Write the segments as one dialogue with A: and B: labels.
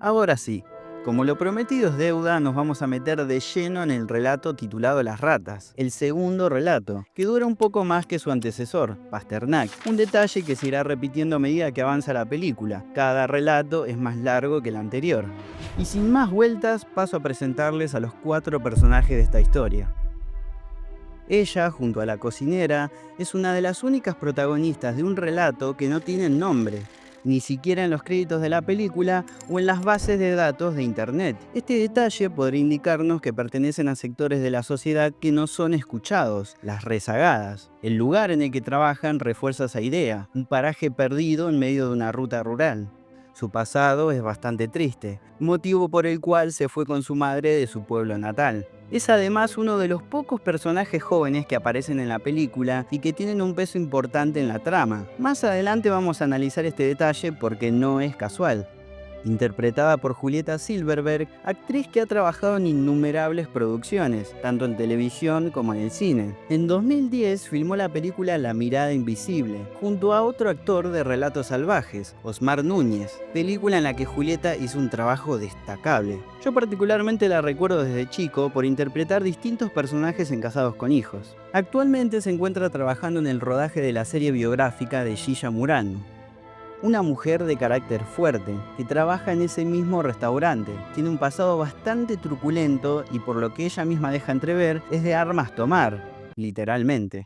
A: Ahora sí, como lo prometido es deuda, nos vamos a meter de lleno en el relato titulado Las ratas, el segundo relato, que dura un poco más que su antecesor, Pasternak, un detalle que se irá repitiendo a medida que avanza la película. Cada relato es más largo que el anterior. Y sin más vueltas, paso a presentarles a los 4 personajes de esta historia. Ella, junto a la cocinera, es una de las únicas protagonistas de un relato que no tiene nombre, ni siquiera en los créditos de la película o en las bases de datos de internet. Este detalle podría indicarnos que pertenecen a sectores de la sociedad que no son escuchados, las rezagadas. El lugar en el que trabajan refuerza esa idea, un paraje perdido en medio de una ruta rural. Su pasado es bastante triste, motivo por el cual se fue con su madre de su pueblo natal. Es además uno de los pocos personajes jóvenes que aparecen en la película y que tienen un peso importante en la trama. Más adelante vamos a analizar este detalle porque no es casual. Interpretada por Julieta Silverberg, actriz que ha trabajado en innumerables producciones, tanto en televisión como en el cine. En 2010 filmó la película La mirada invisible, junto a otro actor de relatos salvajes, Osmar Núñez, película en la que Julieta hizo un trabajo destacable. Yo particularmente la recuerdo desde chico por interpretar distintos personajes en Casados con Hijos. Actualmente se encuentra trabajando en el rodaje de la serie biográfica de Gilla Murano. Una mujer de carácter fuerte, que trabaja en ese mismo restaurante. Tiene un pasado bastante truculento y por lo que ella misma deja entrever, es de armas tomar, literalmente.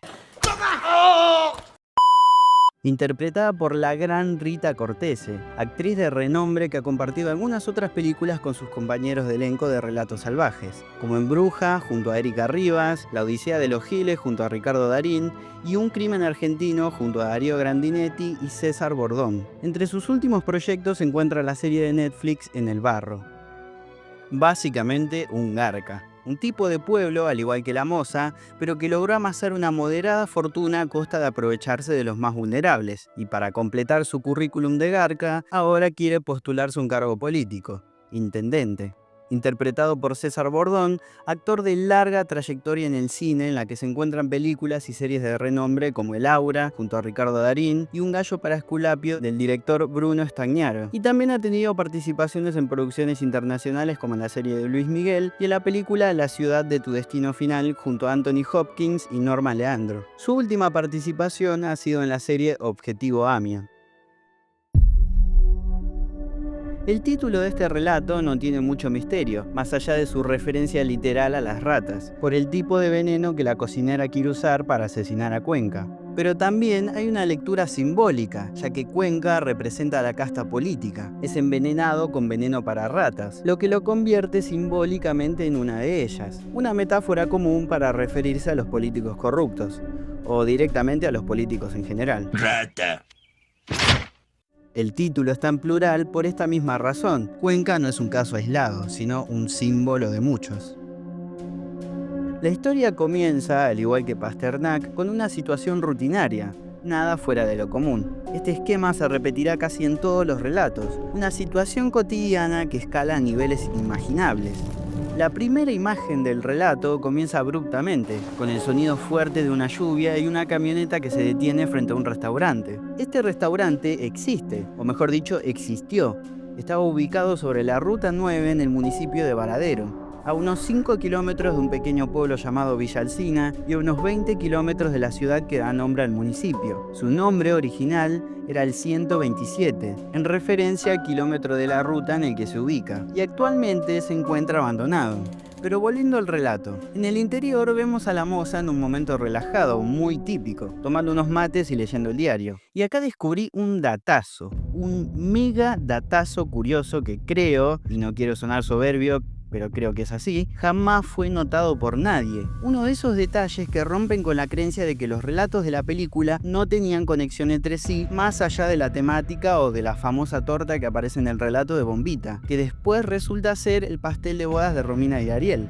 A: Interpretada por la gran Rita Cortese, actriz de renombre que ha compartido algunas otras películas con sus compañeros de elenco de Relatos Salvajes, como En Bruja junto a Erika Rivas, La Odisea de los Giles junto a Ricardo Darín y Un crimen argentino junto a Darío Grandinetti y César Bordón. Entre sus últimos proyectos se encuentra la serie de Netflix En el Barro. Básicamente un garca. Un tipo de pueblo, al igual que la moza, pero que logró amasar una moderada fortuna a costa de aprovecharse de los más vulnerables, y para completar su currículum de garca, ahora quiere postularse a un cargo político, intendente. Interpretado por César Bordón, actor de larga trayectoria en el cine en la que se encuentran películas y series de renombre como El Aura, junto a Ricardo Darín, y Un gallo para Esculapio, del director Bruno Estañaro. Y también ha tenido participaciones en producciones internacionales como en la serie de Luis Miguel y en la película La ciudad de tu destino final, junto a Anthony Hopkins y Norma Leandro. Su última participación ha sido en la serie Objetivo Amia. El título de este relato no tiene mucho misterio, más allá de su referencia literal a las ratas, por el tipo de veneno que la cocinera quiere usar para asesinar a Cuenca. Pero también hay una lectura simbólica, ya que Cuenca representa a la casta política, es envenenado con veneno para ratas, lo que lo convierte simbólicamente en una de ellas, una metáfora común para referirse a los políticos corruptos, o directamente a los políticos en general. Rata. El título está en plural por esta misma razón. Cuenca no es un caso aislado, sino un símbolo de muchos. La historia comienza, al igual que Pasternak, con una situación rutinaria, nada fuera de lo común. Este esquema se repetirá casi en todos los relatos, una situación cotidiana que escala a niveles inimaginables. La primera imagen del relato comienza abruptamente, con el sonido fuerte de una lluvia y una camioneta que se detiene frente a un restaurante. Este restaurante existe, o mejor dicho, existió. Estaba ubicado sobre la Ruta 9 en el municipio de Varadero, a unos 5 kilómetros de un pequeño pueblo llamado Villa Alsina y a unos 20 kilómetros de la ciudad que da nombre al municipio. Su nombre original era el 127, en referencia al kilómetro de la ruta en el que se ubica, y actualmente se encuentra abandonado. Pero volviendo al relato, en el interior vemos a la moza en un momento relajado, muy típico, tomando unos mates y leyendo el diario. Y acá descubrí un datazo, un mega datazo curioso que creo, y no quiero sonar soberbio, pero creo que es así, jamás fue notado por nadie. Uno de esos detalles que rompen con la creencia de que los relatos de la película no tenían conexión entre sí, más allá de la temática o de la famosa torta que aparece en el relato de Bombita, que después resulta ser el pastel de bodas de Romina y Ariel.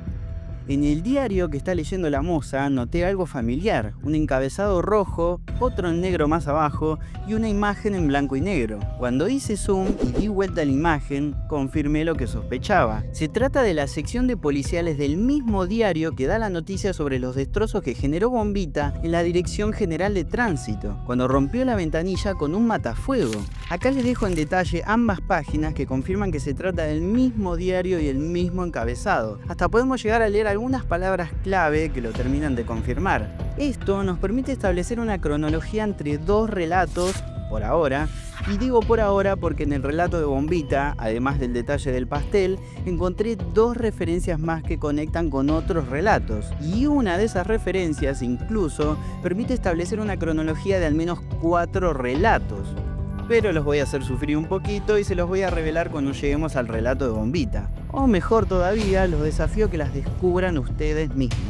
A: En el diario que está leyendo la moza noté algo familiar, un encabezado rojo, otro en negro más abajo y una imagen en blanco y negro. Cuando hice zoom y di vuelta a la imagen, confirmé lo que sospechaba. Se trata de la sección de policiales del mismo diario que da la noticia sobre los destrozos que generó Bombita en la Dirección General de Tránsito, cuando rompió la ventanilla con un matafuego. Acá les dejo en detalle ambas páginas que confirman que se trata del mismo diario y el mismo encabezado. Hasta podemos llegar a leer algunas palabras clave que lo terminan de confirmar. Esto nos permite establecer una cronología entre dos relatos, por ahora, y digo por ahora porque en el relato de Bombita, además del detalle del pastel, encontré dos referencias más que conectan con otros relatos, y una de esas referencias incluso permite establecer una cronología de al menos 4 relatos. Pero los voy a hacer sufrir un poquito y se los voy a revelar cuando lleguemos al relato de Bombita. O mejor todavía, los desafío a que las descubran ustedes mismos.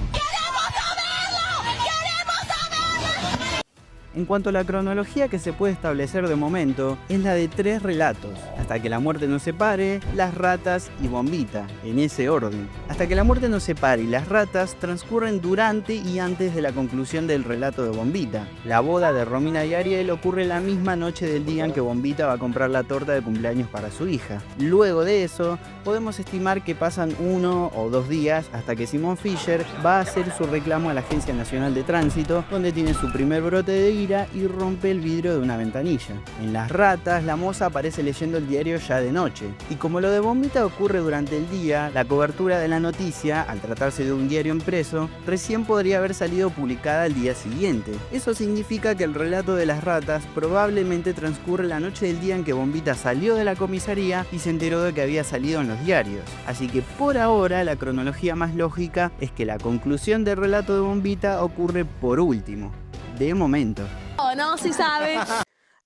A: En cuanto a la cronología que se puede establecer de momento, es la de 3 relatos. Hasta que la muerte nos separe, Las ratas y Bombita, en ese orden. Hasta que la muerte nos separe y Las ratas transcurren durante y antes de la conclusión del relato de Bombita. La boda de Romina y Ariel ocurre la misma noche del día en que Bombita va a comprar la torta de cumpleaños para su hija. Luego de eso, podemos estimar que pasan 1 o 2 días hasta que Simón Fisher va a hacer su reclamo a la Agencia Nacional de Tránsito, donde tiene su primer brote de ira y rompe el vidrio de una ventanilla. En Las ratas, la moza aparece leyendo el diario ya de noche. Y como lo de Bombita ocurre durante el día, la cobertura de la noticia, al tratarse de un diario impreso, recién podría haber salido publicada al día siguiente. Eso significa que el relato de Las ratas probablemente transcurre la noche del día en que Bombita salió de la comisaría y se enteró de que había salido en los diarios. Así que por ahora la cronología más lógica es que la conclusión del relato de Bombita ocurre por último. De momento.
B: Oh, no, si sabe.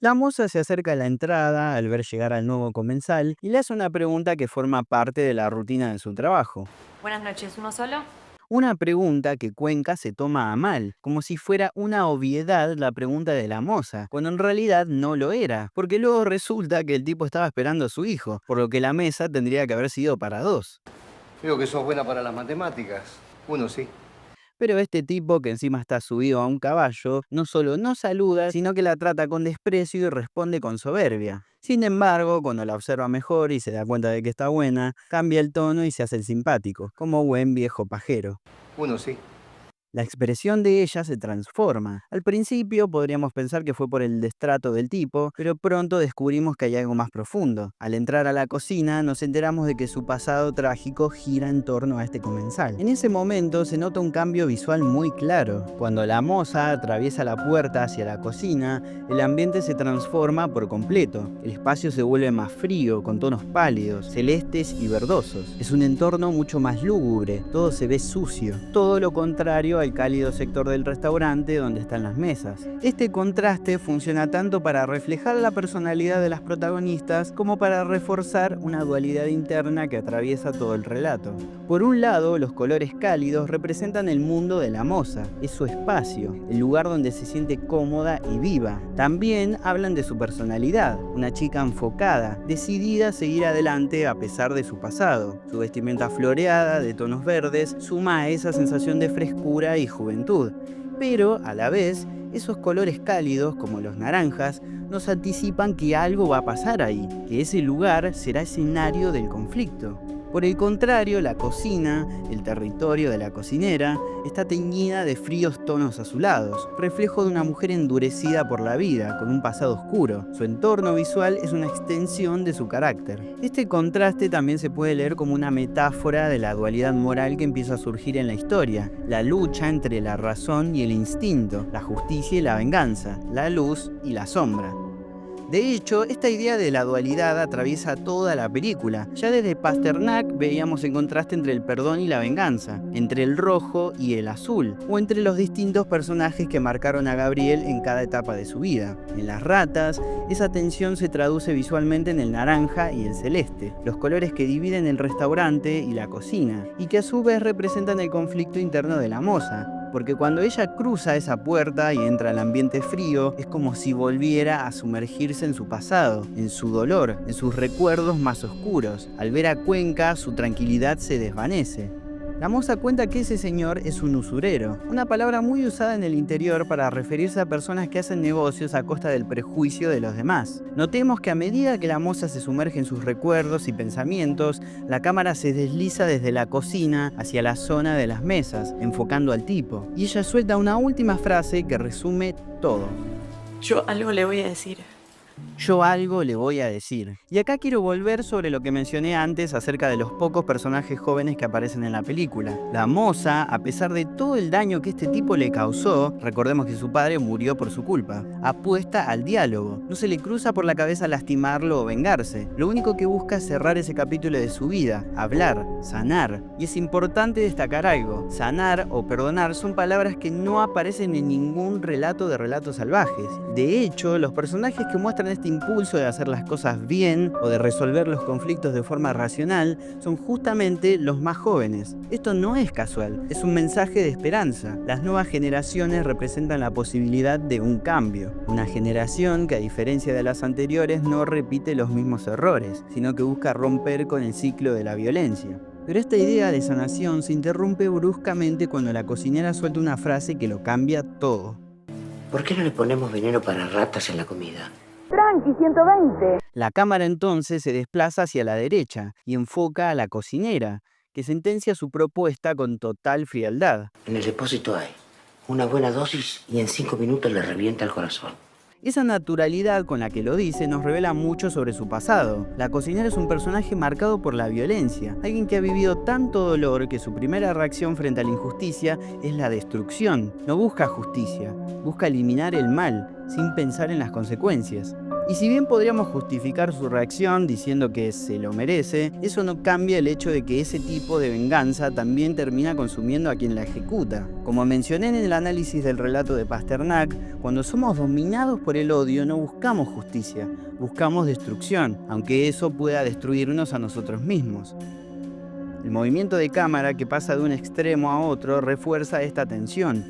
A: La moza se acerca a la entrada al ver llegar al nuevo comensal y le hace una pregunta que forma parte de la rutina de su trabajo.
B: Buenas noches, ¿uno solo?
A: Una pregunta que Cuenca se toma a mal, como si fuera una obviedad la pregunta de la moza, cuando en realidad no lo era, porque luego resulta que el tipo estaba esperando a su hijo, por lo que la mesa tendría que haber sido para 2.
C: Veo que sos buena para las matemáticas. Uno sí.
A: Pero este tipo, que encima está subido a un caballo, no solo no saluda, sino que la trata con desprecio y responde con soberbia. Sin embargo, cuando la observa mejor y se da cuenta de que está buena, cambia el tono y se hace el simpático, como buen viejo pajero.
C: Uno sí.
A: La expresión de ella se transforma. Al principio podríamos pensar que fue por el destrato del tipo, pero pronto descubrimos que hay algo más profundo. Al entrar a la cocina nos enteramos de que su pasado trágico gira en torno a este comensal. En ese momento se nota un cambio visual muy claro. Cuando la moza atraviesa la puerta hacia la cocina, el ambiente se transforma por completo. El espacio se vuelve más frío, con tonos pálidos, celestes y verdosos. Es un entorno mucho más lúgubre, todo se ve sucio. Todo lo contrario al cálido sector del restaurante donde están las mesas. Este contraste funciona tanto para reflejar la personalidad de las protagonistas como para reforzar una dualidad interna que atraviesa todo el relato. Por un lado, los colores cálidos representan el mundo de la moza, es su espacio, el lugar donde se siente cómoda y viva. También hablan de su personalidad, una chica enfocada, decidida a seguir adelante a pesar de su pasado. Su vestimenta floreada, de tonos verdes, suma a esa sensación de frescura y juventud, pero a la vez esos colores cálidos como los naranjas nos anticipan que algo va a pasar ahí, que ese lugar será escenario del conflicto. Por el contrario, la cocina, el territorio de la cocinera, está teñida de fríos tonos azulados, reflejo de una mujer endurecida por la vida, con un pasado oscuro. Su entorno visual es una extensión de su carácter. Este contraste también se puede leer como una metáfora de la dualidad moral que empieza a surgir en la historia, la lucha entre la razón y el instinto, la justicia y la venganza, la luz y la sombra. De hecho, esta idea de la dualidad atraviesa toda la película. Ya desde Pasternak veíamos el contraste entre el perdón y la venganza, entre el rojo y el azul, o entre los distintos personajes que marcaron a Gabriel en cada etapa de su vida. En Las ratas, esa tensión se traduce visualmente en el naranja y el celeste, los colores que dividen el restaurante y la cocina, y que a su vez representan el conflicto interno de la moza. Porque cuando ella cruza esa puerta y entra al ambiente frío, es como si volviera a sumergirse en su pasado, en su dolor, en sus recuerdos más oscuros. Al ver a Cuenca, su tranquilidad se desvanece. La moza cuenta que ese señor es un usurero, una palabra muy usada en el interior para referirse a personas que hacen negocios a costa del prejuicio de los demás. Notemos que a medida que la moza se sumerge en sus recuerdos y pensamientos, la cámara se desliza desde la cocina hacia la zona de las mesas, enfocando al tipo, y ella suelta una última frase que resume todo.
B: Yo algo le voy a decir.
A: Yo algo le voy a decir. Y acá quiero volver sobre lo que mencioné antes acerca de los pocos personajes jóvenes que aparecen en la película. La moza, a pesar de todo el daño que este tipo le causó, recordemos que su padre murió por su culpa, apuesta al diálogo. No se le cruza por la cabeza lastimarlo o vengarse. Lo único que busca es cerrar ese capítulo de su vida, hablar, sanar. Y es importante destacar algo. Sanar o perdonar son palabras que no aparecen en ningún relato de Relatos Salvajes. De hecho, los personajes que muestran este impulso de hacer las cosas bien o de resolver los conflictos de forma racional son justamente los más jóvenes. Esto no es casual, es un mensaje de esperanza. Las nuevas generaciones representan la posibilidad de un cambio. Una generación que, a diferencia de las anteriores, no repite los mismos errores, sino que busca romper con el ciclo de la violencia. Pero esta idea de sanación se interrumpe bruscamente cuando la cocinera suelta una frase que lo cambia todo.
D: ¿Por qué no le ponemos veneno para ratas en la comida?
E: Tranqui, 120.
A: La cámara entonces se desplaza hacia la derecha y enfoca a la cocinera, que sentencia su propuesta con total frialdad.
D: En el depósito hay una buena dosis y en 5 minutos le revienta el corazón.
A: Esa naturalidad con la que lo dice nos revela mucho sobre su pasado. La cocinera es un personaje marcado por la violencia, alguien que ha vivido tanto dolor que su primera reacción frente a la injusticia es la destrucción. No busca justicia, busca eliminar el mal, sin pensar en las consecuencias. Y si bien podríamos justificar su reacción diciendo que se lo merece, eso no cambia el hecho de que ese tipo de venganza también termina consumiendo a quien la ejecuta. Como mencioné en el análisis del relato de Pasternak, cuando somos dominados por el odio no buscamos justicia, buscamos destrucción, aunque eso pueda destruirnos a nosotros mismos. El movimiento de cámara que pasa de un extremo a otro refuerza esta tensión.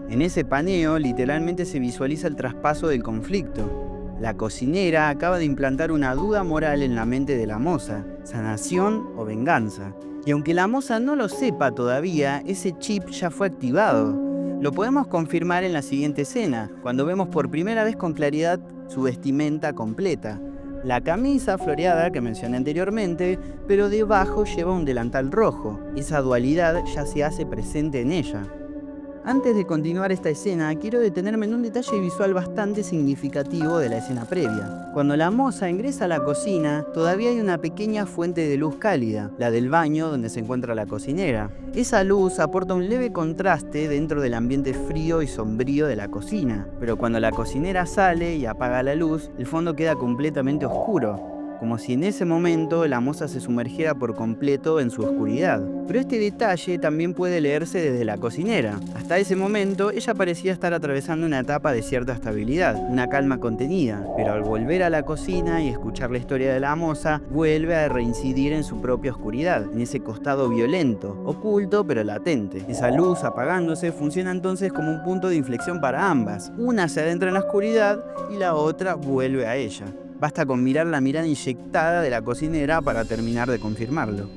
A: En ese paneo literalmente se visualiza el traspaso del conflicto. La cocinera acaba de implantar una duda moral en la mente de la moza, sanación o venganza. Y aunque la moza no lo sepa todavía, ese chip ya fue activado. Lo podemos confirmar en la siguiente escena, cuando vemos por primera vez con claridad su vestimenta completa. La camisa floreada que mencioné anteriormente, pero debajo lleva un delantal rojo. Esa dualidad ya se hace presente en ella. Antes de continuar esta escena, quiero detenerme en un detalle visual bastante significativo de la escena previa. Cuando la moza ingresa a la cocina, todavía hay una pequeña fuente de luz cálida, la del baño donde se encuentra la cocinera. Esa luz aporta un leve contraste dentro del ambiente frío y sombrío de la cocina, pero cuando la cocinera sale y apaga la luz, el fondo queda completamente oscuro, como si en ese momento la moza se sumergiera por completo en su oscuridad. Pero este detalle también puede leerse desde la cocinera. Hasta ese momento ella parecía estar atravesando una etapa de cierta estabilidad, una calma contenida, pero al volver a la cocina y escuchar la historia de la moza, vuelve a reincidir en su propia oscuridad, en ese costado violento, oculto pero latente. Esa luz apagándose funciona entonces como un punto de inflexión para ambas. Una se adentra en la oscuridad y la otra vuelve a ella. Basta con mirar la mirada inyectada de la cocinera para terminar de confirmarlo.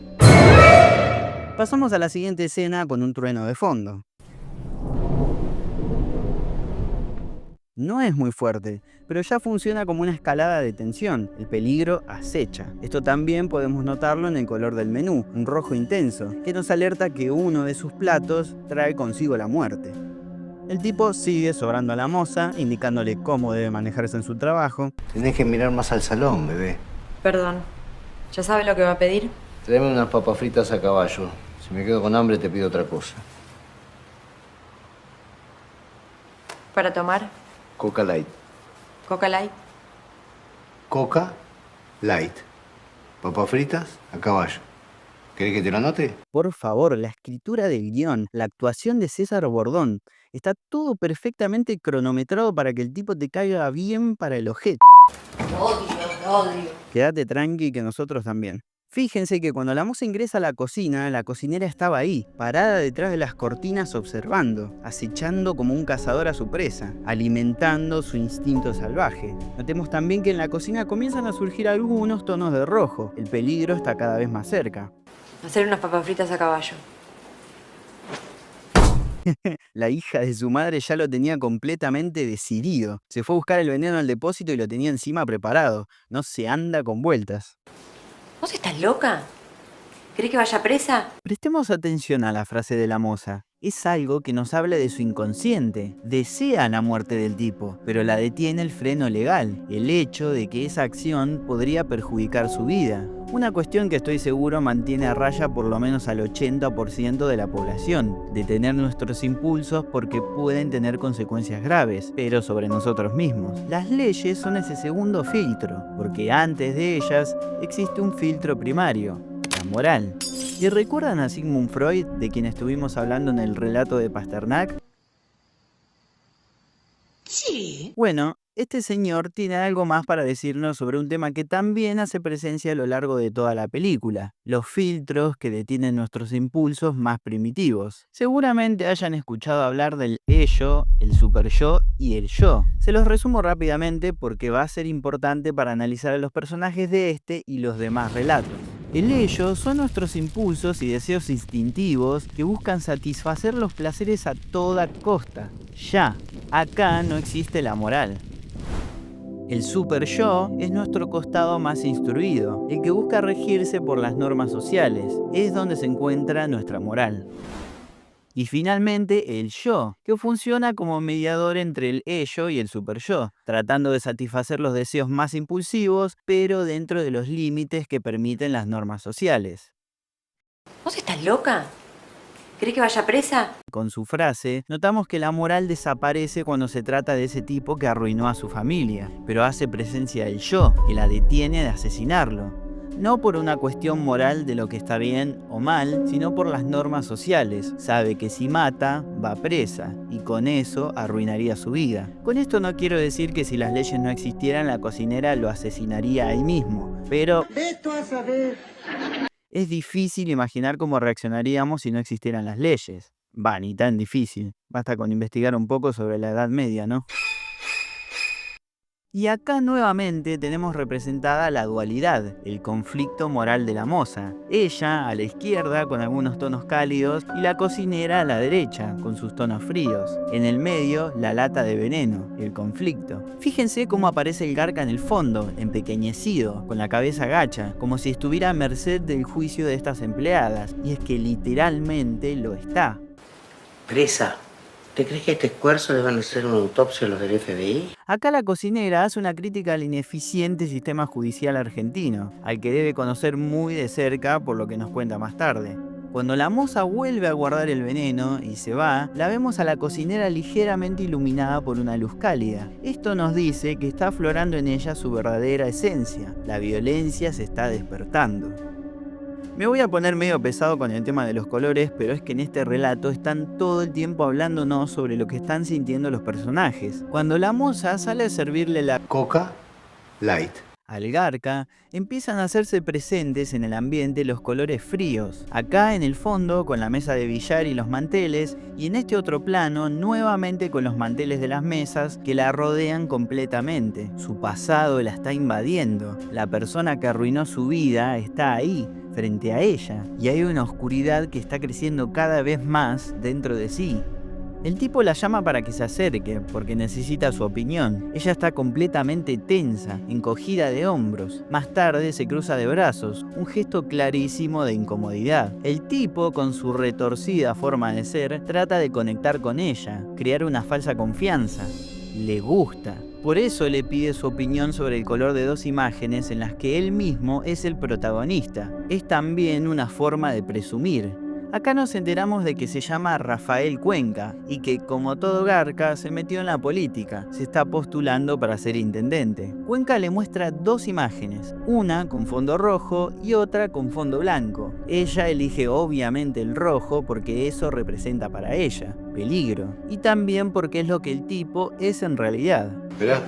A: Pasamos a la siguiente escena con un trueno de fondo. No es muy fuerte, pero ya funciona como una escalada de tensión. El peligro acecha. Esto también podemos notarlo en el color del menú, un rojo intenso, que nos alerta que uno de sus platos trae consigo la muerte. El tipo sigue sobrando a la moza, indicándole cómo debe manejarse en su trabajo.
C: Tenés que mirar más al salón, bebé.
B: Perdón. ¿Ya sabe lo que va a pedir?
C: Tráeme unas papas fritas a caballo. Si me quedo con hambre, te pido otra cosa.
B: ¿Para tomar?
C: Coca Light.
B: ¿Coca Light?
C: Coca Light. Papas fritas a caballo. ¿Querés que te lo anote?
A: Por favor, la escritura del guión, la actuación de César Bordón, está todo perfectamente cronometrado para que el tipo te caiga bien para el ojete.
D: Te odio.
A: Quédate tranqui que nosotros también. Fíjense que cuando la moza ingresa a la cocina, la cocinera estaba ahí, parada detrás de las cortinas observando, acechando como un cazador a su presa, alimentando su instinto salvaje. Notemos también que en la cocina comienzan a surgir algunos tonos de rojo. El peligro está cada vez más cerca.
B: Hacer unas papas fritas a caballo.
A: La hija de su madre ya lo tenía completamente decidido. Se fue a buscar el veneno al depósito y lo tenía encima preparado. No se anda con vueltas.
B: ¿Vos estás loca? ¿Querés que vaya presa?
A: Prestemos atención a la frase de la moza. Es algo que nos habla de su inconsciente. Desea la muerte del tipo, pero la detiene el freno legal, el hecho de que esa acción podría perjudicar su vida. Una cuestión que estoy seguro mantiene a raya por lo menos al 80% de la población. Detener nuestros impulsos porque pueden tener consecuencias graves, pero sobre nosotros mismos. Las leyes son ese segundo filtro, porque antes de ellas existe un filtro primario, la moral. ¿Y recuerdan a Sigmund Freud, de quien estuvimos hablando en el relato de Pasternak?
D: Sí.
A: Bueno, este señor tiene algo más para decirnos sobre un tema que también hace presencia a lo largo de toda la película, los filtros que detienen nuestros impulsos más primitivos. Seguramente hayan escuchado hablar del ello, el superyo y el yo. Se los resumo rápidamente porque va a ser importante para analizar a los personajes de este y los demás relatos. El ello son nuestros impulsos y deseos instintivos que buscan satisfacer los placeres a toda costa. Ya, acá no existe la moral. El super yo es nuestro costado más instruido, el que busca regirse por las normas sociales. Es donde se encuentra nuestra moral. Y finalmente el yo, que funciona como mediador entre el ello y el superyo, tratando de satisfacer los deseos más impulsivos, pero dentro de los límites que permiten las normas sociales.
B: ¿Vos estás loca? ¿Querés que vaya presa?
A: Con su frase, notamos que la moral desaparece cuando se trata de ese tipo que arruinó a su familia, pero hace presencia el yo, que la detiene de asesinarlo. No por una cuestión moral de lo que está bien o mal, sino por las normas sociales. Sabe que si mata, va presa, y con eso arruinaría su vida. Con esto no quiero decir que si las leyes no existieran, la cocinera lo asesinaría ahí mismo, pero es difícil imaginar cómo reaccionaríamos si no existieran las leyes. Va, ni tan difícil. Basta con investigar un poco sobre la Edad Media, ¿no? Y acá nuevamente tenemos representada la dualidad, el conflicto moral de la moza. Ella a la izquierda con algunos tonos cálidos y la cocinera a la derecha con sus tonos fríos. En el medio la lata de veneno, el conflicto. Fíjense cómo aparece el Garca en el fondo, empequeñecido, con la cabeza gacha, como si estuviera a merced del juicio de estas empleadas. Y es que literalmente lo está.
D: Presa. ¿Te crees que a este esfuerzo le van a hacer una autopsia a los del FBI?
A: Acá la cocinera hace una crítica al ineficiente sistema judicial argentino, al que debe conocer muy de cerca por lo que nos cuenta más tarde. Cuando la moza vuelve a guardar el veneno y se va, la vemos a la cocinera ligeramente iluminada por una luz cálida. Esto nos dice que está aflorando en ella su verdadera esencia. La violencia se está despertando. Me voy a poner medio pesado con el tema de los colores, pero es que en este relato están todo el tiempo hablándonos sobre lo que están sintiendo los personajes. Cuando la moza sale a servirle la
C: Coca Light.
A: al Garca, empiezan a hacerse presentes en el ambiente los colores fríos. Acá en el fondo con la mesa de billar y los manteles, y en este otro plano nuevamente con los manteles de las mesas que la rodean completamente. Su pasado la está invadiendo. La persona que arruinó su vida está ahí, frente a ella, y hay una oscuridad que está creciendo cada vez más dentro de sí. El tipo la llama para que se acerque, porque necesita su opinión. Ella está completamente tensa, encogida de hombros. Más tarde se cruza de brazos, un gesto clarísimo de incomodidad. El tipo, con su retorcida forma de ser, trata de conectar con ella, crear una falsa confianza. Le gusta. Por eso le pide su opinión sobre el color de dos imágenes en las que él mismo es el protagonista. Es también una forma de presumir. Acá nos enteramos de que se llama Rafael Cuenca y que, como todo Garca, se metió en la política. Se está postulando para ser intendente. Cuenca le muestra dos imágenes, una con fondo rojo y otra con fondo blanco. Ella elige obviamente el rojo porque eso representa para ella peligro, y también porque es lo que el tipo es en realidad.
C: Esperá.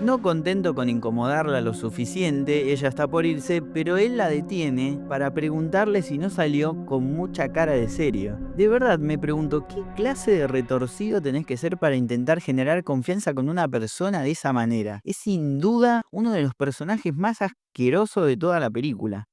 A: No contento con incomodarla lo suficiente, ella está por irse, pero él la detiene para preguntarle si no salió con mucha cara de serio. De verdad me pregunto, ¿qué clase de retorcido tenés que ser para intentar generar confianza con una persona de esa manera? Es sin duda uno de los personajes más asquerosos de toda la película.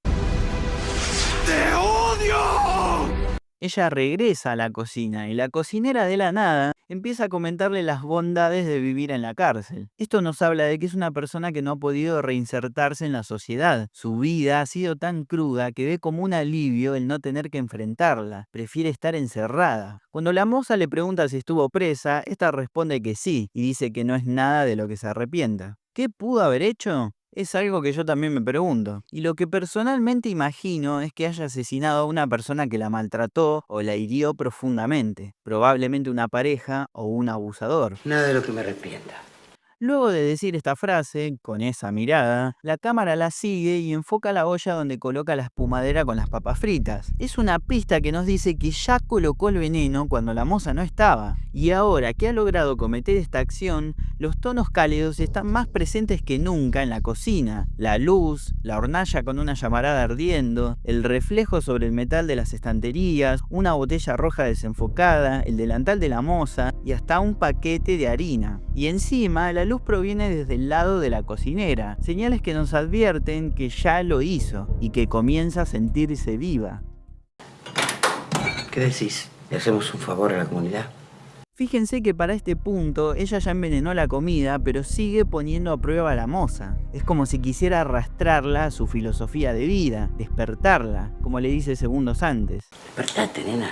A: Ella regresa a la cocina y la cocinera de la nada empieza a comentarle las bondades de vivir en la cárcel. Esto nos habla de que es una persona que no ha podido reinsertarse en la sociedad. Su vida ha sido tan cruda que ve como un alivio el no tener que enfrentarla. Prefiere estar encerrada. Cuando la moza le pregunta si estuvo presa, esta responde que sí y dice que no es nada de lo que se arrepienta. ¿Qué pudo haber hecho? Es algo que yo también me pregunto. Y lo que personalmente imagino es que haya asesinado a una persona que la maltrató o la hirió profundamente. Probablemente una pareja o un abusador.
D: Nada de lo que me arrepienta.
A: Luego de decir esta frase, con esa mirada, la cámara la sigue y enfoca la olla donde coloca la espumadera con las papas fritas. Es una pista que nos dice que ya colocó el veneno cuando la moza no estaba. Y ahora que ha logrado cometer esta acción, los tonos cálidos están más presentes que nunca en la cocina. La luz, la hornalla con una llamarada ardiendo, el reflejo sobre el metal de las estanterías, una botella roja desenfocada, el delantal de la moza y hasta un paquete de harina. Y encima la luz proviene desde el lado de la cocinera, señales que nos advierten que ya lo hizo y que comienza a sentirse viva.
D: ¿Qué decís? ¿Le hacemos un favor a la comunidad?
A: Fíjense que para este punto ella ya envenenó la comida, pero sigue poniendo a prueba a la moza. Es como si quisiera arrastrarla a su filosofía de vida, despertarla, como le dice segundos antes.
D: Despertate, nena.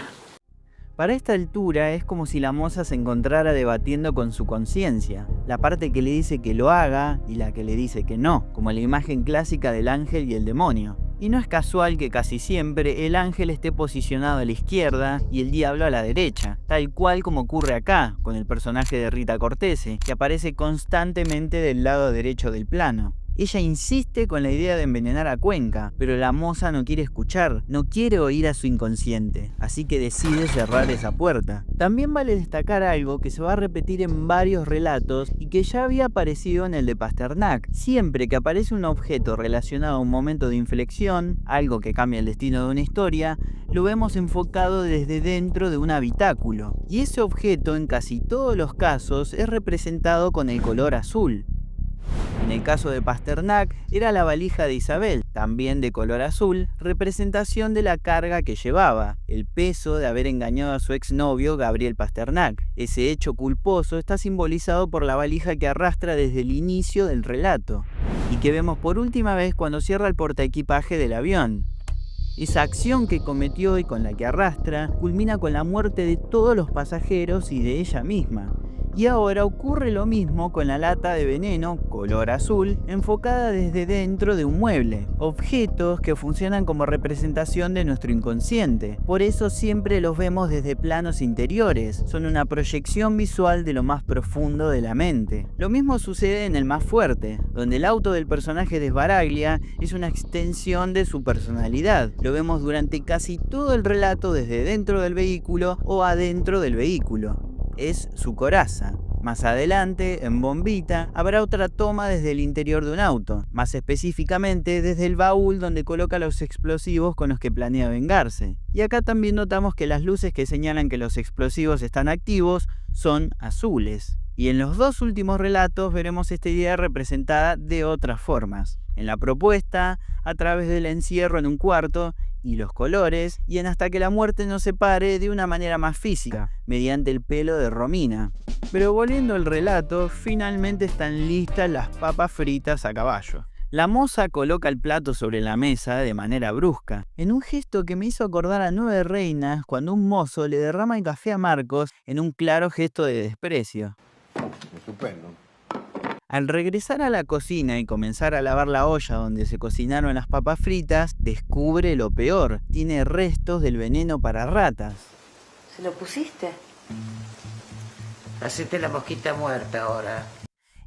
A: Para esta altura es como si la moza se encontrara debatiendo con su conciencia, la parte que le dice que lo haga y la que le dice que no, como la imagen clásica del ángel y el demonio. Y no es casual que casi siempre el ángel esté posicionado a la izquierda y el diablo a la derecha, tal cual como ocurre acá, con el personaje de Rita Cortese, que aparece constantemente del lado derecho del plano. Ella insiste con la idea de envenenar a Cuenca, pero la moza no quiere escuchar, no quiere oír a su inconsciente, así que decide cerrar esa puerta. También vale destacar algo que se va a repetir en varios relatos y que ya había aparecido en el de Pasternak. Siempre que aparece un objeto relacionado a un momento de inflexión, algo que cambia el destino de una historia, lo vemos enfocado desde dentro de un habitáculo. Y ese objeto en casi todos los casos es representado con el color azul. En el caso de Pasternak, era la valija de Isabel, también de color azul, representación de la carga que llevaba, el peso de haber engañado a su exnovio Gabriel Pasternak. Ese hecho culposo está simbolizado por la valija que arrastra desde el inicio del relato, y que vemos por última vez cuando cierra el portaequipaje del avión. Esa acción que cometió y con la que arrastra, culmina con la muerte de todos los pasajeros y de ella misma. Y ahora ocurre lo mismo con la lata de veneno, color azul, enfocada desde dentro de un mueble. Objetos que funcionan como representación de nuestro inconsciente. Por eso siempre los vemos desde planos interiores. Son una proyección visual de lo más profundo de la mente. Lo mismo sucede en El Más Fuerte, donde el auto del personaje de Sbaraglia es una extensión de su personalidad. Lo vemos durante casi todo el relato desde dentro del vehículo o adentro del vehículo. Es su coraza. Más adelante, en Bombita, habrá otra toma desde el interior de un auto, más específicamente desde el baúl donde coloca los explosivos con los que planea vengarse. Y acá también notamos que las luces que señalan que los explosivos están activos son azules. Y en los dos últimos relatos veremos esta idea representada de otras formas. En la propuesta, a través del encierro en un cuarto, y los colores, y en Hasta que la muerte nos separe de una manera más física, mediante el pelo de Romina. Pero volviendo al relato, finalmente están listas las papas fritas a caballo. La moza coloca el plato sobre la mesa de manera brusca, en un gesto que me hizo acordar a Nueve Reinas cuando un mozo le derrama el café a Marcos en un claro gesto de desprecio.
C: Estupendo.
A: Al regresar a la cocina y comenzar a lavar la olla donde se cocinaron las papas fritas, descubre lo peor. Tiene restos del veneno para ratas.
B: ¿Se lo pusiste?
D: Hacete la mosquita muerta ahora.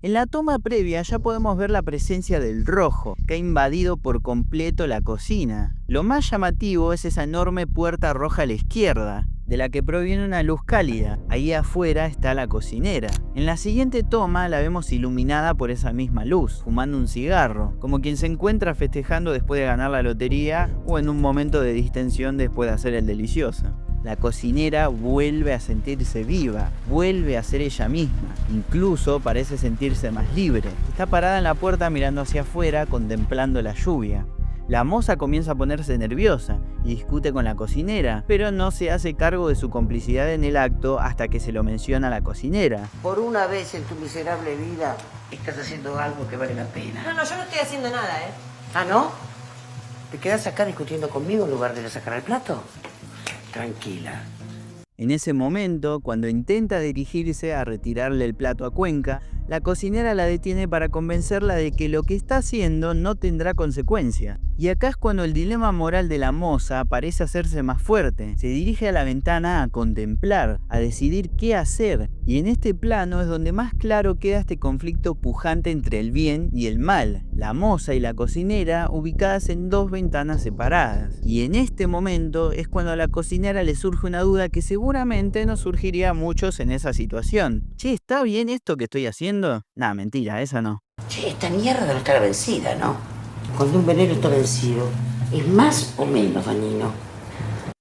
A: En la toma previa ya podemos ver la presencia del rojo, que ha invadido por completo la cocina. Lo más llamativo es esa enorme puerta roja a la izquierda, de la que proviene una luz cálida. Ahí afuera está la cocinera. En la siguiente toma la vemos iluminada por esa misma luz, fumando un cigarro, como quien se encuentra festejando después de ganar la lotería o en un momento de distensión después de hacer el delicioso. La cocinera vuelve a sentirse viva, vuelve a ser ella misma, incluso parece sentirse más libre. Está parada en la puerta mirando hacia afuera, contemplando la lluvia. La moza comienza a ponerse nerviosa y discute con la cocinera, pero no se hace cargo de su complicidad en el acto hasta que se lo menciona a la cocinera.
D: Por una vez en tu miserable vida estás haciendo algo que vale la pena.
B: No, yo no estoy haciendo nada, ¿eh?
D: ¿Ah, no? ¿Te quedas acá discutiendo conmigo en lugar de ir a sacar el plato? Tranquila.
A: En ese momento, cuando intenta dirigirse a retirarle el plato a Cuenca, la cocinera la detiene para convencerla de que lo que está haciendo no tendrá consecuencia. Y acá es cuando el dilema moral de la moza parece hacerse más fuerte. Se dirige a la ventana a contemplar, a decidir qué hacer. Y en este plano es donde más claro queda este conflicto pujante entre el bien y el mal. La moza y la cocinera ubicadas en dos ventanas separadas. Y en este momento es cuando a la cocinera le surge una duda que seguramente nos surgiría a muchos en esa situación. Che, ¿está bien esto que estoy haciendo? Nah, mentira, esa no.
D: Che, esta mierda no está vencida, ¿no? Cuando un veneno está vencido, ¿es más o menos dañino?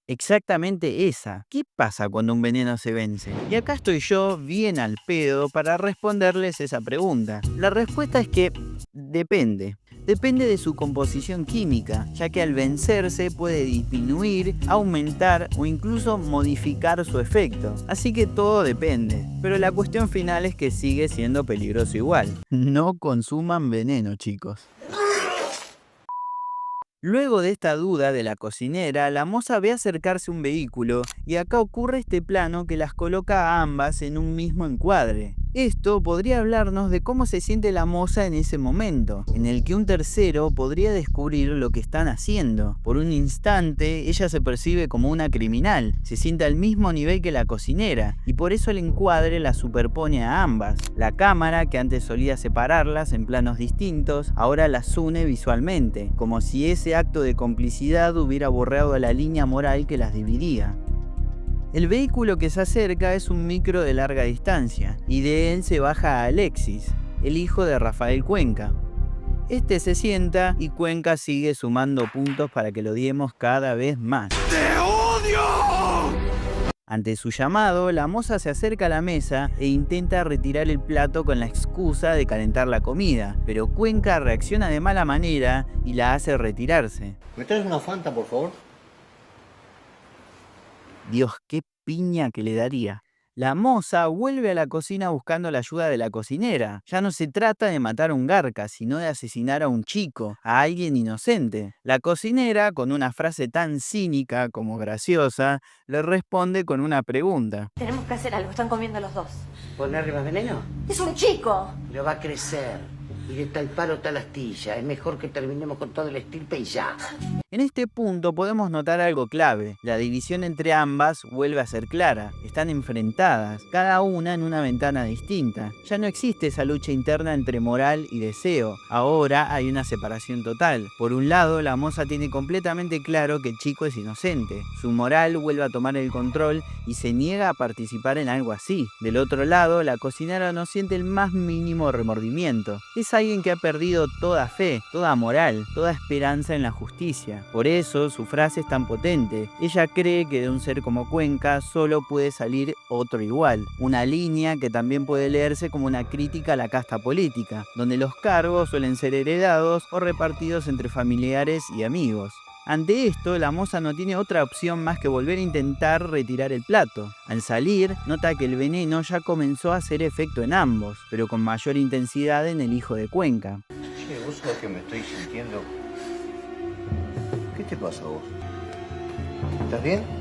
A: Exactamente esa. ¿Qué pasa cuando un veneno se vence? Y acá estoy yo, bien al pedo, para responderles esa pregunta. La respuesta es que depende. Depende de su composición química, ya que al vencerse puede disminuir, aumentar o incluso modificar su efecto. Así que todo depende. Pero la cuestión final es que sigue siendo peligroso igual. No consuman veneno, chicos. Luego de esta duda de la cocinera, la moza ve acercarse un vehículo y acá ocurre este plano que las coloca a ambas en un mismo encuadre. Esto podría hablarnos de cómo se siente la moza en ese momento, en el que un tercero podría descubrir lo que están haciendo. Por un instante, ella se percibe como una criminal, se siente al mismo nivel que la cocinera, y por eso el encuadre la superpone a ambas. La cámara, que antes solía separarlas en planos distintos, ahora las une visualmente, como si ese acto de complicidad hubiera borrado la línea moral que las dividía. El vehículo que se acerca es un micro de larga distancia, y de él se baja Alexis, el hijo de Rafael Cuenca. Este se sienta y Cuenca sigue sumando puntos para que lo odiemos cada vez más. ¡Te odio! Ante su llamado, la moza se acerca a la mesa e intenta retirar el plato con la excusa de calentar la comida, pero Cuenca reacciona de mala manera y la hace retirarse.
C: ¿Me traes una Fanta, por favor?
A: Dios, qué piña que le daría. La moza vuelve a la cocina buscando la ayuda de la cocinera. Ya no se trata de matar a un garca, sino de asesinar a un chico, a alguien inocente. La cocinera, con una frase tan cínica como graciosa, le responde con una pregunta.
B: Tenemos que hacer algo, están comiendo los dos.
D: ¿Ponerle más veneno?
B: ¡Es un chico!
D: Pero va a crecer. Y de tal palo tal astilla. Es mejor que terminemos con todo el estirpe y ya.
A: En este punto podemos notar algo clave. La división entre ambas vuelve a ser clara. Están enfrentadas, cada una en una ventana distinta. Ya no existe esa lucha interna entre moral y deseo. Ahora hay una separación total. Por un lado, la moza tiene completamente claro que el chico es inocente. Su moral vuelve a tomar el control y se niega a participar en algo así. Del otro lado, la cocinera no siente el más mínimo remordimiento. Es alguien que ha perdido toda fe, toda moral, toda esperanza en la justicia. Por eso su frase es tan potente. Ella cree que de un ser como Cuenca solo puede salir otro igual. Una línea que también puede leerse como una crítica a la casta política, donde los cargos suelen ser heredados o repartidos entre familiares y amigos. Ante esto, la moza no tiene otra opción más que volver a intentar retirar el plato. Al salir, nota que el veneno ya comenzó a hacer efecto en ambos, pero con mayor intensidad en el hijo de Cuenca.
C: Che, ¿vos sabés que me estoy sintiendo? ¿Qué te pasa a vos? ¿Estás bien?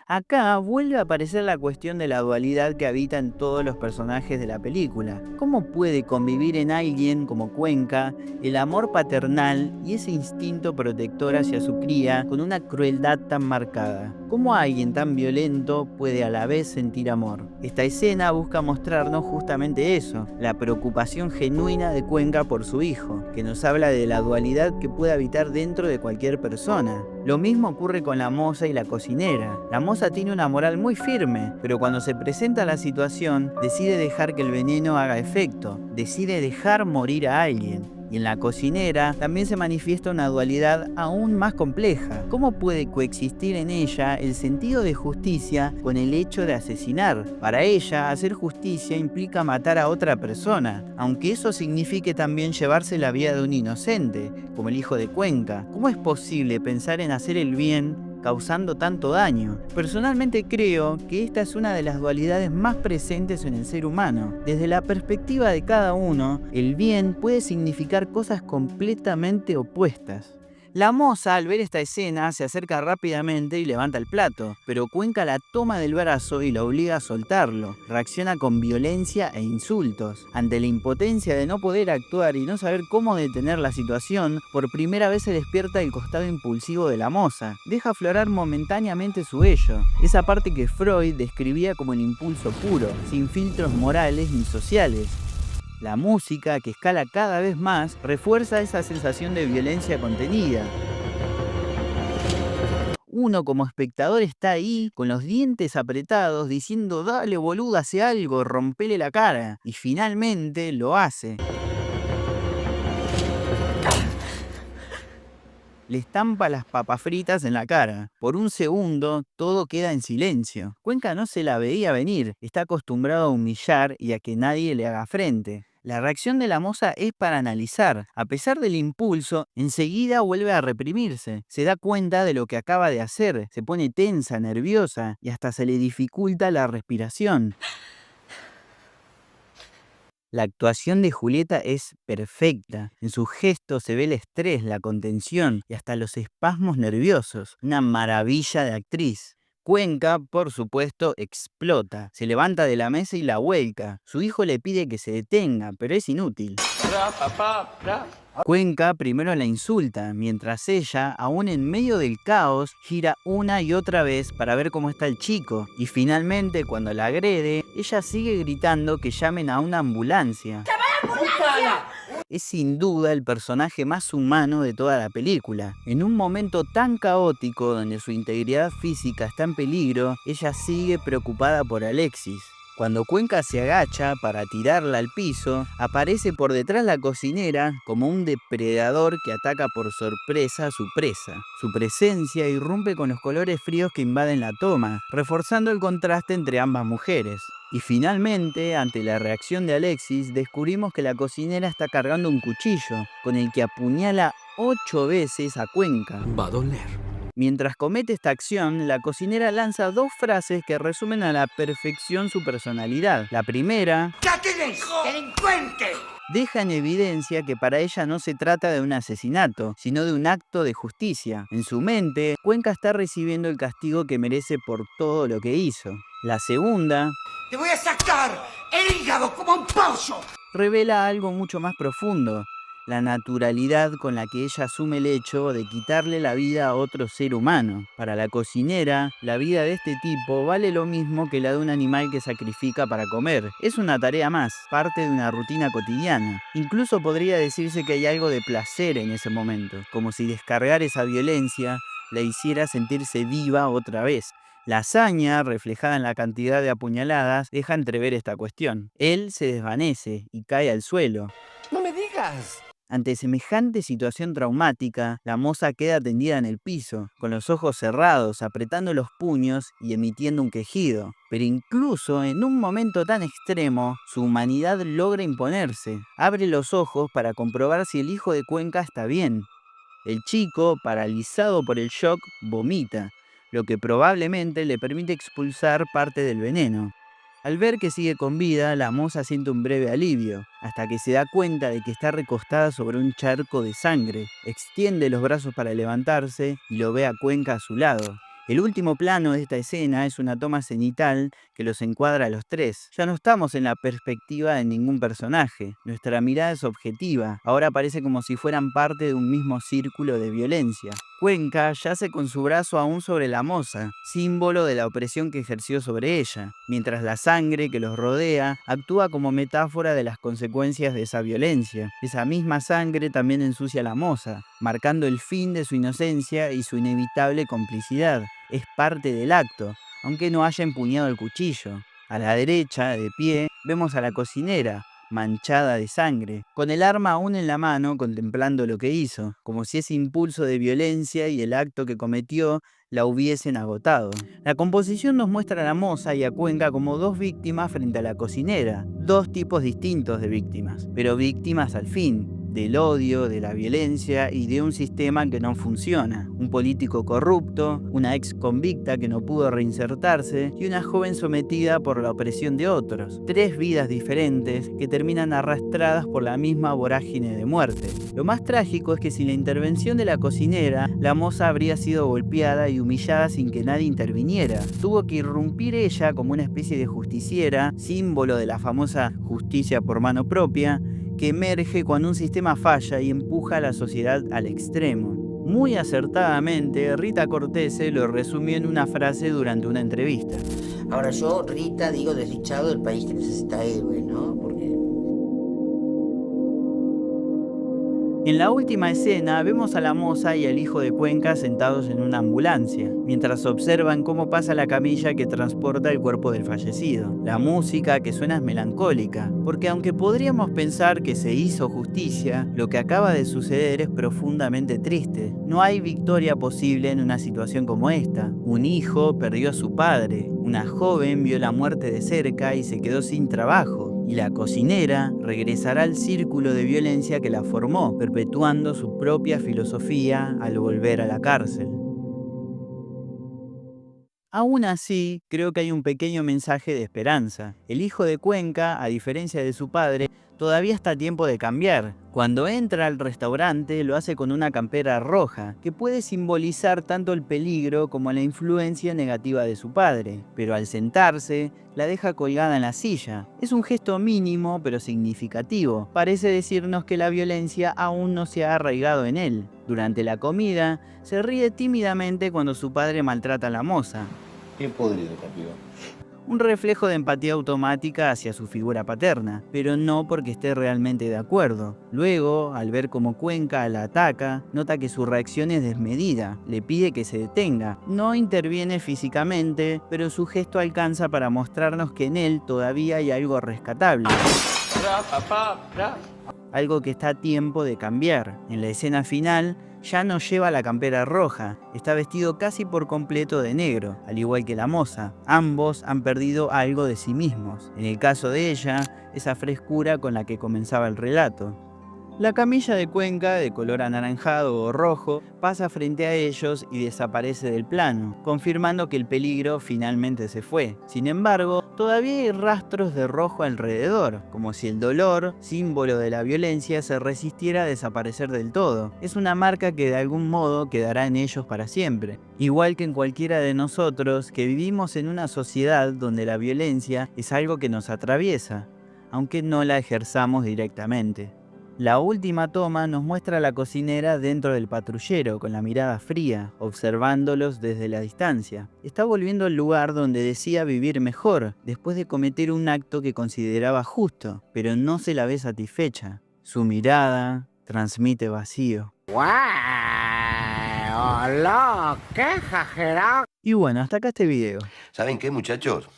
A: Acá vuelve a aparecer la cuestión de la dualidad que habita en todos los personajes de la película. ¿Cómo puede convivir en alguien como Cuenca el amor paternal y ese instinto protector hacia su cría con una crueldad tan marcada? ¿Cómo alguien tan violento puede a la vez sentir amor? Esta escena busca mostrarnos justamente eso, la preocupación genuina de Cuenca por su hijo, que nos habla de la dualidad que puede habitar dentro de cualquier persona. Lo mismo ocurre con la moza y la cocinera. La moza tiene una moral muy firme, pero cuando se presenta la situación, decide dejar que el veneno haga efecto, decide dejar morir a alguien. Y en la cocinera también se manifiesta una dualidad aún más compleja. ¿Cómo puede coexistir en ella el sentido de justicia con el hecho de asesinar? Para ella, hacer justicia implica matar a otra persona, aunque eso signifique también llevarse la vida de un inocente, como el hijo de Cuenca. ¿Cómo es posible pensar en hacer el bien causando tanto daño? Personalmente creo que esta es una de las dualidades más presentes en el ser humano. Desde la perspectiva de cada uno, el bien puede significar cosas completamente opuestas. La moza, al ver esta escena, se acerca rápidamente y levanta el plato, pero Cuenca la toma del brazo y la obliga a soltarlo. Reacciona con violencia e insultos. Ante la impotencia de no poder actuar y no saber cómo detener la situación, por primera vez se despierta el costado impulsivo de la moza. Deja aflorar momentáneamente su vello, esa parte que Freud describía como el impulso puro, sin filtros morales ni sociales. La música, que escala cada vez más, refuerza esa sensación de violencia contenida. Uno como espectador está ahí, con los dientes apretados, diciendo «Dale boludo, hace algo, rompele la cara». Y finalmente lo hace. Le estampa las papas fritas en la cara. Por un segundo, todo queda en silencio. Cuenca no se la veía venir, está acostumbrado a humillar y a que nadie le haga frente. La reacción de la moza es para analizar. A pesar del impulso, enseguida vuelve a reprimirse. Se da cuenta de lo que acaba de hacer, se pone tensa, nerviosa y hasta se le dificulta la respiración. La actuación de Julieta es perfecta. En sus gestos se ve el estrés, la contención y hasta los espasmos nerviosos. Una maravilla de actriz. Cuenca, por supuesto, explota. Se levanta de la mesa y la vuelca. Su hijo le pide que se detenga, pero es inútil. Cuenca primero la insulta, mientras ella, aún en medio del caos, gira una y otra vez para ver cómo está el chico. Y finalmente, cuando la agrede, ella sigue gritando que llamen a una ambulancia. Es sin duda el personaje más humano de toda la película. En un momento tan caótico donde su integridad física está en peligro, ella sigue preocupada por Alexis. Cuando Cuenca se agacha para tirarla al piso, aparece por detrás la cocinera como un depredador que ataca por sorpresa a su presa. Su presencia irrumpe con los colores fríos que invaden la toma, reforzando el contraste entre ambas mujeres. Y finalmente, ante la reacción de Alexis, descubrimos que la cocinera está cargando un cuchillo, con el que apuñala 8 veces a Cuenca.
F: Va a doler.
A: Mientras comete esta acción, la cocinera lanza 2 frases que resumen a la perfección su personalidad. La primera:
F: ¿Qué tenés, delincuente?
A: deja en evidencia que para ella no se trata de un asesinato, sino de un acto de justicia. En su mente, Cuenca está recibiendo el castigo que merece por todo lo que hizo. La segunda:
F: ¡Te voy a sacar el hígado como un pollo!
A: revela algo mucho más profundo. La naturalidad con la que ella asume el hecho de quitarle la vida a otro ser humano. Para la cocinera, la vida de este tipo vale lo mismo que la de un animal que sacrifica para comer. Es una tarea más, parte de una rutina cotidiana. Incluso podría decirse que hay algo de placer en ese momento, como si descargar esa violencia la hiciera sentirse viva otra vez. La hazaña, reflejada en la cantidad de apuñaladas, deja entrever esta cuestión. Él se desvanece y cae al suelo.
F: ¡No me digas!
A: Ante semejante situación traumática, la moza queda tendida en el piso, con los ojos cerrados, apretando los puños y emitiendo un quejido. Pero incluso en un momento tan extremo, su humanidad logra imponerse. Abre los ojos para comprobar si el hijo de Cuenca está bien. El chico, paralizado por el shock, vomita, lo que probablemente le permite expulsar parte del veneno. Al ver que sigue con vida, la moza siente un breve alivio, hasta que se da cuenta de que está recostada sobre un charco de sangre. Extiende los brazos para levantarse y lo ve a Cuenca a su lado. El último plano de esta escena es una toma cenital que los encuadra a los 3. Ya no estamos en la perspectiva de ningún personaje. Nuestra mirada es objetiva. Ahora parece como si fueran parte de un mismo círculo de violencia. Cuenca yace con su brazo aún sobre la moza, símbolo de la opresión que ejerció sobre ella, mientras la sangre que los rodea actúa como metáfora de las consecuencias de esa violencia. Esa misma sangre también ensucia a la moza, marcando el fin de su inocencia y su inevitable complicidad. Es parte del acto, aunque no haya empuñado el cuchillo. A la derecha, de pie, vemos a la cocinera, manchada de sangre, con el arma aún en la mano contemplando lo que hizo, como si ese impulso de violencia y el acto que cometió la hubiesen agotado. La composición nos muestra a la moza y a Cuenca como dos víctimas frente a la cocinera, dos tipos distintos de víctimas, pero víctimas al fin, del odio, de la violencia y de un sistema que no funciona. Un político corrupto, una ex convicta que no pudo reinsertarse y una joven sometida por la opresión de otros. Tres vidas diferentes que terminan arrastradas por la misma vorágine de muerte. Lo más trágico es que sin la intervención de la cocinera, la moza habría sido golpeada y humillada sin que nadie interviniera. Tuvo que irrumpir ella como una especie de justiciera, símbolo de la famosa justicia por mano propia, que emerge cuando un sistema falla y empuja a la sociedad al extremo. Muy acertadamente, Rita Cortese lo resumió en una frase durante una entrevista.
D: Ahora yo, Rita, digo desdichado del país que necesita héroes, ¿no? Porque...
A: En la última escena vemos a la moza y al hijo de Cuenca sentados en una ambulancia, mientras observan cómo pasa la camilla que transporta el cuerpo del fallecido. La música que suena es melancólica, porque aunque podríamos pensar que se hizo justicia, lo que acaba de suceder es profundamente triste. No hay victoria posible en una situación como esta. Un hijo perdió a su padre, una joven vio la muerte de cerca y se quedó sin trabajo. Y la cocinera regresará al círculo de violencia que la formó, perpetuando su propia filosofía al volver a la cárcel. Aún así, creo que hay un pequeño mensaje de esperanza. El hijo de Cuenca, a diferencia de su padre, todavía está a tiempo de cambiar. Cuando entra al restaurante, lo hace con una campera roja, que puede simbolizar tanto el peligro como la influencia negativa de su padre. Pero al sentarse, la deja colgada en la silla. Es un gesto mínimo, pero significativo. Parece decirnos que la violencia aún no se ha arraigado en él. Durante la comida, se ríe tímidamente cuando su padre maltrata a la moza.
C: Bien podrido, papiba.
A: Un reflejo de empatía automática hacia su figura paterna, pero no porque esté realmente de acuerdo. Luego, al ver cómo Cuenca la ataca, nota que su reacción es desmedida, le pide que se detenga. No interviene físicamente, pero su gesto alcanza para mostrarnos que en él todavía hay algo rescatable. Algo que está a tiempo de cambiar. En la escena final, ya no lleva la campera roja, está vestido casi por completo de negro, al igual que la moza. Ambos han perdido algo de sí mismos. En el caso de ella, esa frescura con la que comenzaba el relato. La camilla de Cuenca, de color anaranjado o rojo, pasa frente a ellos y desaparece del plano, confirmando que el peligro finalmente se fue. Sin embargo, todavía hay rastros de rojo alrededor, como si el dolor, símbolo de la violencia, se resistiera a desaparecer del todo. Es una marca que de algún modo quedará en ellos para siempre. Igual que en cualquiera de nosotros que vivimos en una sociedad donde la violencia es algo que nos atraviesa, aunque no la ejerzamos directamente. La última toma nos muestra a la cocinera dentro del patrullero, con la mirada fría, observándolos desde la distancia. Está volviendo al lugar donde decía vivir mejor, después de cometer un acto que consideraba justo, pero no se la ve satisfecha. Su mirada transmite vacío.
F: ¡Wow! ¡Qué exagerado!
A: Y bueno, hasta acá este video.
G: ¿Saben qué, muchachos?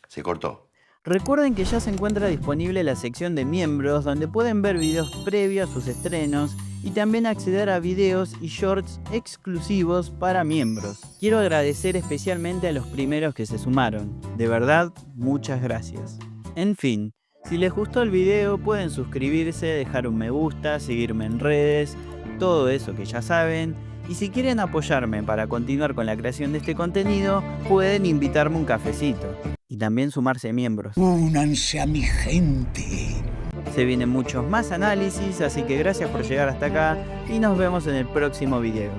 G: Se cortó.
A: Recuerden que ya se encuentra disponible la sección de miembros donde pueden ver videos previos a sus estrenos y también acceder a videos y shorts exclusivos para miembros. Quiero agradecer especialmente a los primeros que se sumaron. De verdad, muchas gracias. En fin, si les gustó el video pueden suscribirse, dejar un me gusta, seguirme en redes, todo eso que ya saben. Y si quieren apoyarme para continuar con la creación de este contenido, pueden invitarme un cafecito. Y también sumarse miembros.
F: Únanse a mi gente.
A: Se vienen muchos más análisis, así que gracias por llegar hasta acá y nos vemos en el próximo video.